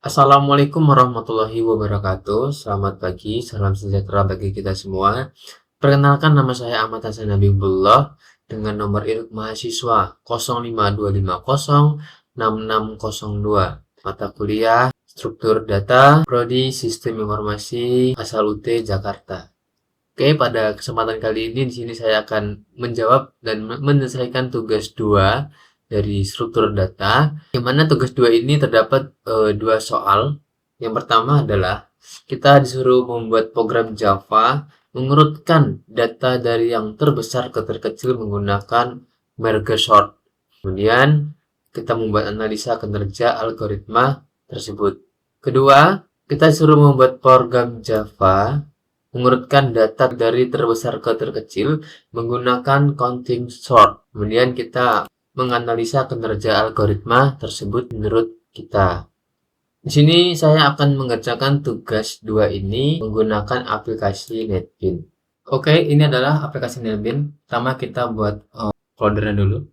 Assalamualaikum warahmatullahi wabarakatuh. Selamat pagi, salam sejahtera bagi kita semua. Perkenalkan, nama saya Ahmad Hasan Habibullah dengan nomor induk mahasiswa 052506602. Mata kuliah Struktur Data Prodi Sistem Informasi asal UT Jakarta. Oke, pada kesempatan kali ini di sini saya akan menjawab dan menyelesaikan tugas 2 dari struktur data, yang mana tugas 2 ini terdapat dua soal. Yang pertama adalah kita disuruh membuat program Java mengurutkan data dari yang terbesar ke terkecil menggunakan merge sort. Kemudian kita membuat analisa kinerja algoritma tersebut. Kedua, kita disuruh membuat program Java mengurutkan data dari terbesar ke terkecil menggunakan counting sort. Kemudian kita menganalisa kinerja algoritma tersebut menurut kita. Di sini saya akan mengerjakan tugas 2 ini menggunakan aplikasi NetBeans. Oke, ini adalah aplikasi NetBeans. Pertama kita buat foldernya dulu.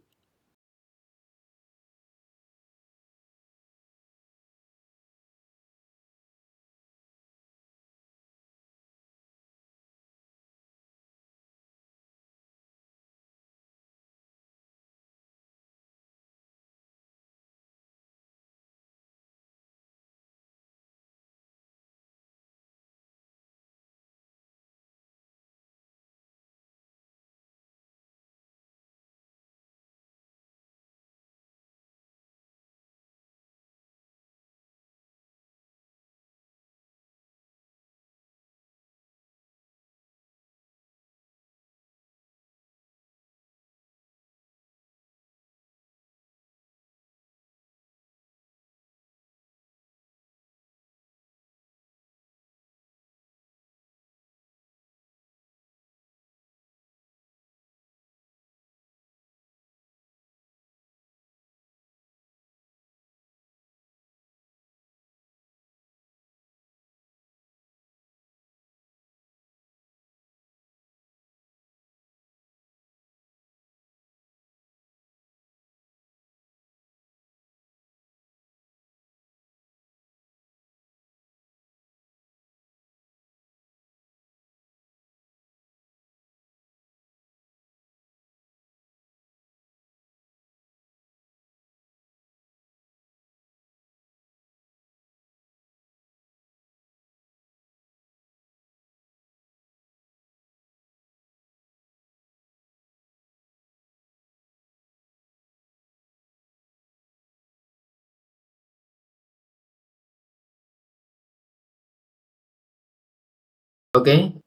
Oke,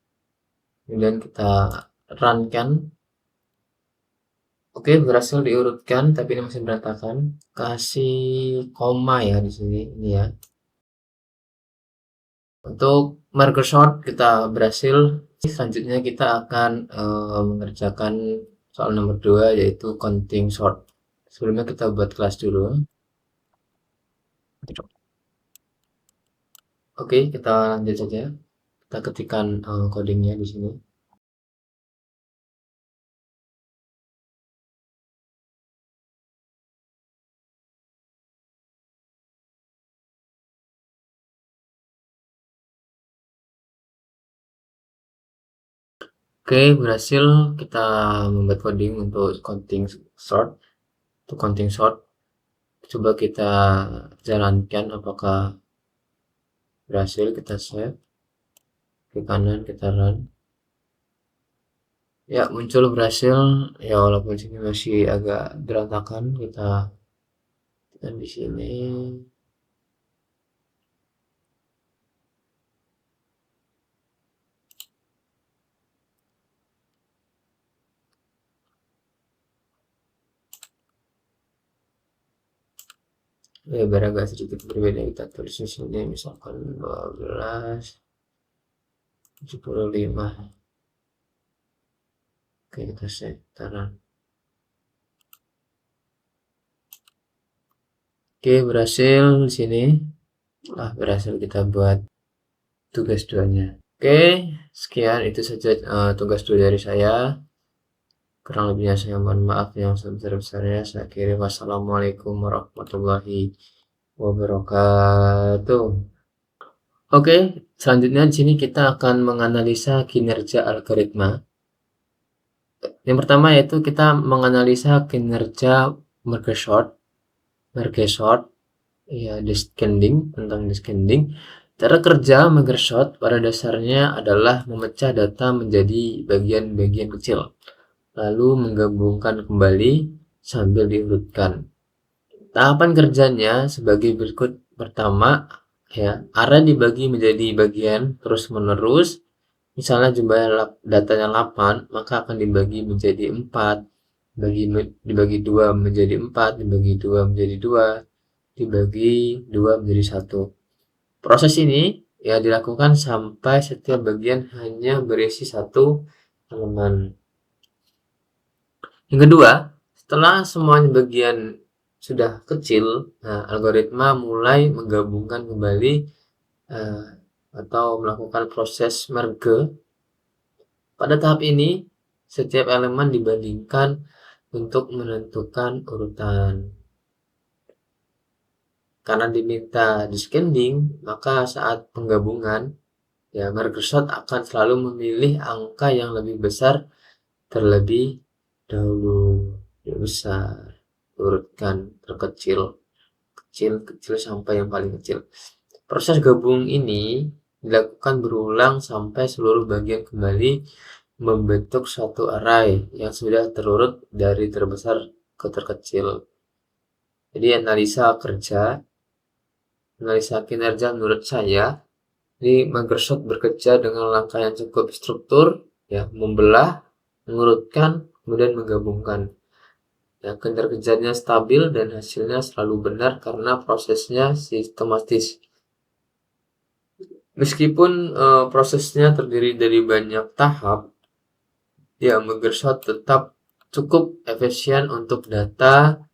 kemudian kita runkan. Oke, berhasil diurutkan, tapi ini masih berantakan. Kasih koma ya di sini, ini ya. Untuk marker sort kita berhasil. Selanjutnya kita akan mengerjakan soal nomor 2 yaitu counting sort. Sebelumnya kita buat kelas dulu. Oke, kita lanjut saja. Kita ketikkan codingnya di sini. Oke, berhasil kita membuat coding untuk counting sort. Untuk counting sort, coba kita jalankan apakah berhasil. Kita save, ke kanan kita run. Ya, muncul berhasil. Ya, walaupun sini masih agak berantakan, kita dan di sini ya biar agak sedikit berbeda, kita tulis di sini misalkan 1275. Oke, kita set taruh. Oke, berhasil di sini. Berhasil kita buat tugas 2-nya. Oke, sekian itu saja tugas 2 dari saya. Kurang lebihnya saya mohon maaf yang sebesar-besarnya. Saya kirim wassalamualaikum warahmatullahi wabarakatuh. Oke, selanjutnya di sini kita akan menganalisa kinerja algoritma. Yang pertama yaitu kita menganalisa kinerja merge sort, ya descending, tentang descending. Cara kerja merge sort pada dasarnya adalah memecah data menjadi bagian-bagian kecil, lalu menggabungkan kembali sambil diurutkan. Tahapan kerjanya sebagai berikut. Pertama, ya, array dibagi menjadi bagian terus-menerus. Misalnya jumlah datanya 8, maka akan dibagi menjadi 4, dibagi 2 menjadi 4, dibagi 2 menjadi 2, dibagi 2 menjadi 1. Proses ini ya dilakukan sampai setiap bagian hanya berisi satu elemen. Yang kedua, setelah semuanya bagian sudah kecil, nah, algoritma mulai menggabungkan kembali atau melakukan proses merge. Pada tahap ini, setiap elemen dibandingkan untuk menentukan urutan. Karena diminta descending, maka saat penggabungan, ya merge sort akan selalu memilih angka yang lebih besar terlebih dahulu. Yang besar, urutkan terkecil, kecil sampai yang paling kecil. Proses gabung ini dilakukan berulang sampai seluruh bagian kembali membentuk suatu array yang sudah terurut dari terbesar ke terkecil. Jadi analisa kinerja menurut saya, ini Microsoft bekerja dengan langkah yang cukup struktur, ya, membelah, mengurutkan, kemudian menggabungkan. Ya, kinerjanya stabil dan hasilnya selalu benar karena prosesnya sistematis. Meskipun prosesnya terdiri dari banyak tahap, ya Microsoft tetap cukup efisien untuk data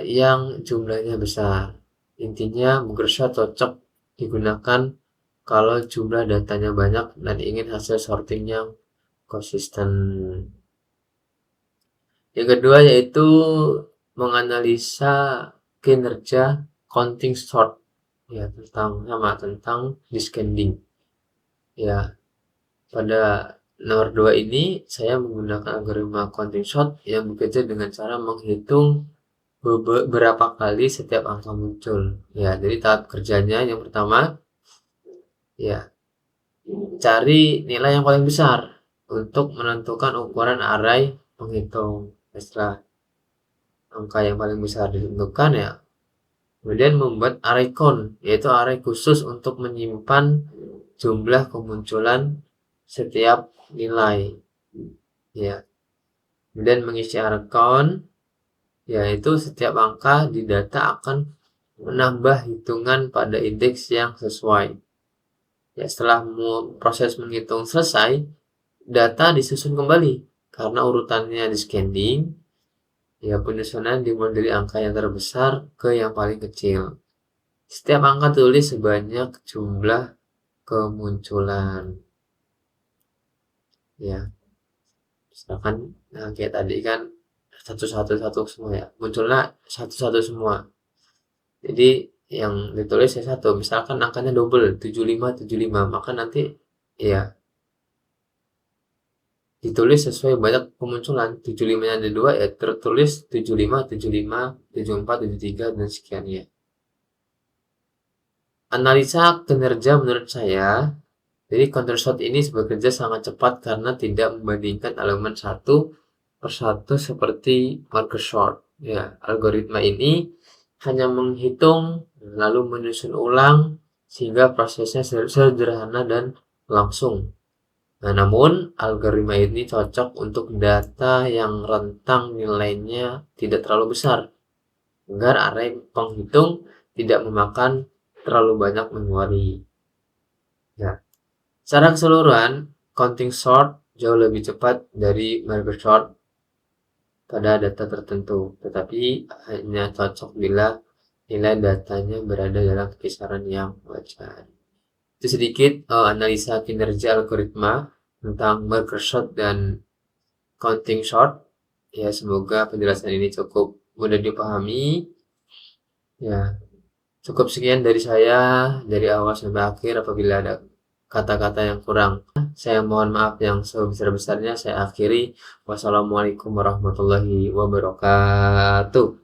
yang jumlahnya besar. Intinya Microsoft cocok digunakan kalau jumlah datanya banyak dan ingin hasil sorting yang konsisten. Yang kedua yaitu menganalisa kinerja counting sort, ya, tentang descending. Ya, pada nomor 2 ini saya menggunakan algoritma counting sort yang bekerja dengan cara menghitung beberapa kali setiap angka muncul. Ya, jadi tahap kerjanya yang pertama, ya, cari nilai yang paling besar untuk menentukan ukuran array penghitung. Setelah angka yang paling besar ditentukan, ya, kemudian membuat array count, yaitu array khusus untuk menyimpan jumlah kemunculan setiap nilai, ya. Kemudian mengisi array count, yaitu setiap angka di data akan menambah hitungan pada indeks yang sesuai. Ya, setelah proses menghitung selesai, data disusun kembali karena urutannya descending. Ya, penyusunan dimulai dari angka yang terbesar ke yang paling kecil. Setiap angka tulis sebanyak jumlah kemunculan. Ya, misalkan kayak tadi kan satu semua, ya, munculnya satu semua. Jadi yang ditulis ya satu, misalkan angkanya double 75, maka nanti ya ditulis sesuai banyak kemunculan. 75 nya ada 2, ya tertulis 75, 74, 73 dan sekian, ya. Analisa kinerja menurut saya, jadi counting sort ini bekerja sangat cepat karena tidak membandingkan elemen satu persatu seperti merge sort. Ya, algoritma ini hanya menghitung lalu menyusun ulang sehingga prosesnya sederhana dan langsung. Nah, namun algoritma ini cocok untuk data yang rentang nilainya tidak terlalu besar, agar array penghitung tidak memakan terlalu banyak memori. Ya, secara keseluruhan, counting sort jauh lebih cepat dari merge sort pada data tertentu, tetapi hanya cocok bila nilai datanya berada dalam kisaran yang wajar. Itu sedikit analisa kinerja algoritma tentang merge sort dan counting sort. Ya, semoga penjelasan ini cukup mudah dipahami. Ya, cukup sekian dari saya dari awal sampai akhir. Apabila ada kata-kata yang kurang, saya mohon maaf yang sebesar-besarnya. Saya akhiri. Wassalamualaikum warahmatullahi wabarakatuh.